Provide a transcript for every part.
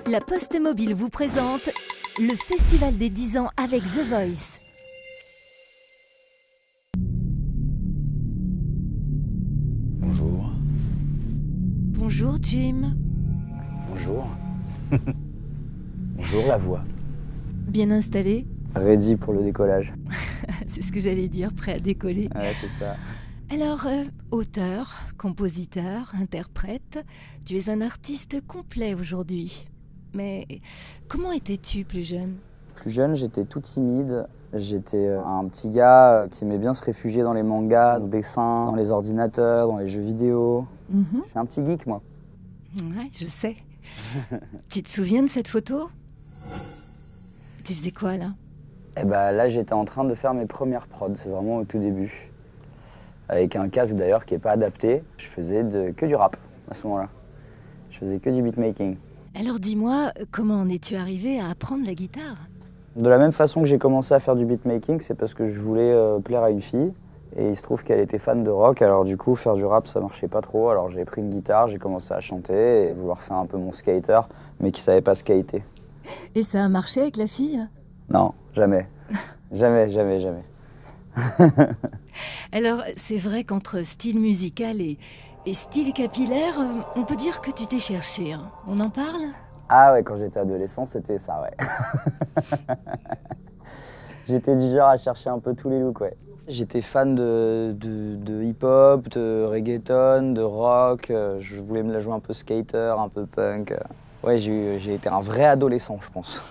La Poste Mobile vous présente le Festival des 10 ans avec The Voice. Bonjour. Bonjour Jim. Bonjour. Bonjour la voix. Bien installé? Ready pour le décollage. C'est ce que j'allais dire, prêt à décoller. Ouais, c'est ça. Alors, auteur, compositeur, interprète, tu es un artiste complet aujourd'hui. Mais comment étais-tu plus jeune? Plus jeune, j'étais tout timide. J'étais un petit gars qui aimait bien se réfugier dans les mangas, dans le dessin, dans les ordinateurs, dans les jeux vidéo. Je suis un petit geek, moi. Ouais, je sais. Tu te souviens de cette photo? Tu faisais quoi là? Et bah là, j'étais en train de faire mes premières prods. C'est vraiment au tout début. Avec un casque d'ailleurs qui n'est pas adapté. Je faisais que du rap à ce moment-là. Je faisais que du beatmaking. Alors dis-moi, comment en es-tu arrivé à apprendre la guitare? De la même façon que j'ai commencé à faire du beatmaking, c'est parce que je voulais plaire à une fille. Et il se trouve qu'elle était fan de rock, alors du coup faire du rap ça marchait pas trop. Alors j'ai pris une guitare, j'ai commencé à chanter et vouloir faire un peu mon skater, mais qui savait pas skater. Et ça a marché avec la fille? Non, jamais. Jamais, jamais, jamais. Alors c'est vrai qu'entre style musical et style capillaire, on peut dire que tu t'es cherché, hein. On en parle? Ah ouais, quand j'étais adolescent, c'était ça, ouais. J'étais du genre à chercher un peu tous les looks, ouais. J'étais fan de hip-hop, de reggaeton, de rock. Je voulais me la jouer un peu skater, un peu punk. Ouais, j'ai été un vrai adolescent, je pense.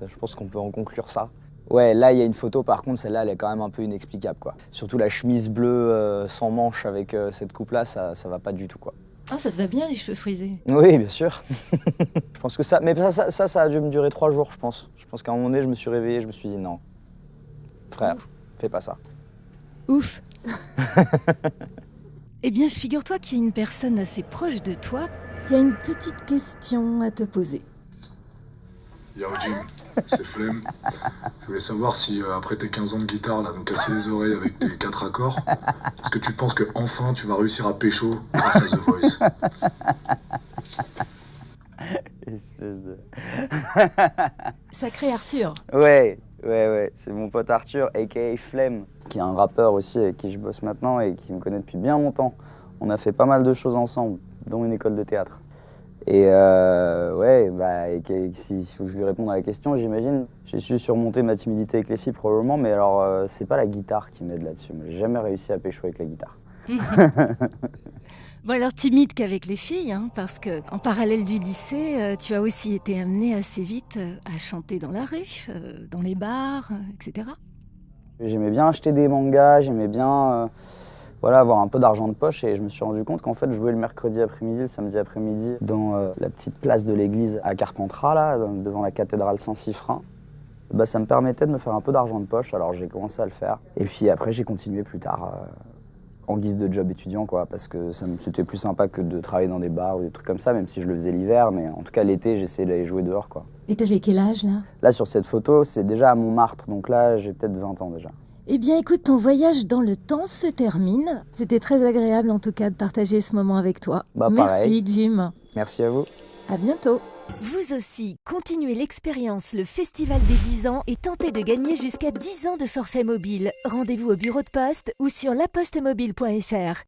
Je pense qu'on peut en conclure ça. Ouais, là, il y a une photo, par contre, celle-là, elle est quand même un peu inexplicable, quoi. Surtout la chemise bleue sans manches avec cette coupe-là, ça va pas du tout, quoi. Ah, ça te va bien les cheveux frisés? Oui, bien sûr. Je pense que ça... Mais ça a dû me durer 3 jours, je pense. Je pense qu'à un moment donné, je me suis réveillé, je me suis dit non. Frère, fais pas ça. Ouf. Eh bien, figure-toi qu'il y a une personne assez proche de toi qui a une petite question à te poser. Yo Jim, c'est Flemme. Je voulais savoir si après tes 15 ans de guitare, là, nous casser les oreilles avec tes 4 accords, est-ce que tu penses que enfin tu vas réussir à pécho grâce à The Voice? Espèce de... Sacré Arthur. Ouais, c'est mon pote Arthur, a.k.a. Flemme, qui est un rappeur aussi avec qui je bosse maintenant et qui me connaît depuis bien longtemps. On a fait pas mal de choses ensemble, dont une école de théâtre. Et ouais, bah, s'il faut que je lui réponde à la question, j'imagine, j'ai su surmonter ma timidité avec les filles probablement, mais alors c'est pas la guitare qui m'aide là-dessus. Moi, j'ai jamais réussi à pécho avec la guitare. Bon alors timide qu'avec les filles, hein, parce que en parallèle du lycée, tu as aussi été amené assez vite à chanter dans la rue, dans les bars, etc. J'aimais bien acheter des mangas, j'aimais bien voilà, avoir un peu d'argent de poche et je me suis rendu compte qu'en fait jouer le mercredi après-midi, le samedi après-midi dans la petite place de l'église à Carpentras, là, devant la cathédrale Saint-Siffrin, bah, ça me permettait de me faire un peu d'argent de poche, alors j'ai commencé à le faire. Et puis après j'ai continué plus tard en guise de job étudiant, quoi, parce que c'était plus sympa que de travailler dans des bars ou des trucs comme ça, même si je le faisais l'hiver, mais en tout cas l'été j'essayais d'aller jouer dehors, quoi. Et t'avais quel âge là? Là sur cette photo c'est déjà à Montmartre, donc là j'ai peut-être 20 ans déjà. Eh bien écoute, ton voyage dans le temps se termine. C'était très agréable en tout cas de partager ce moment avec toi. Bah, merci Jim. Merci à vous. À bientôt. Vous aussi, continuez l'expérience le Festival des 10 ans et tentez de gagner jusqu'à 10 ans de forfait mobile. Rendez-vous au bureau de poste ou sur lapostmobile.fr.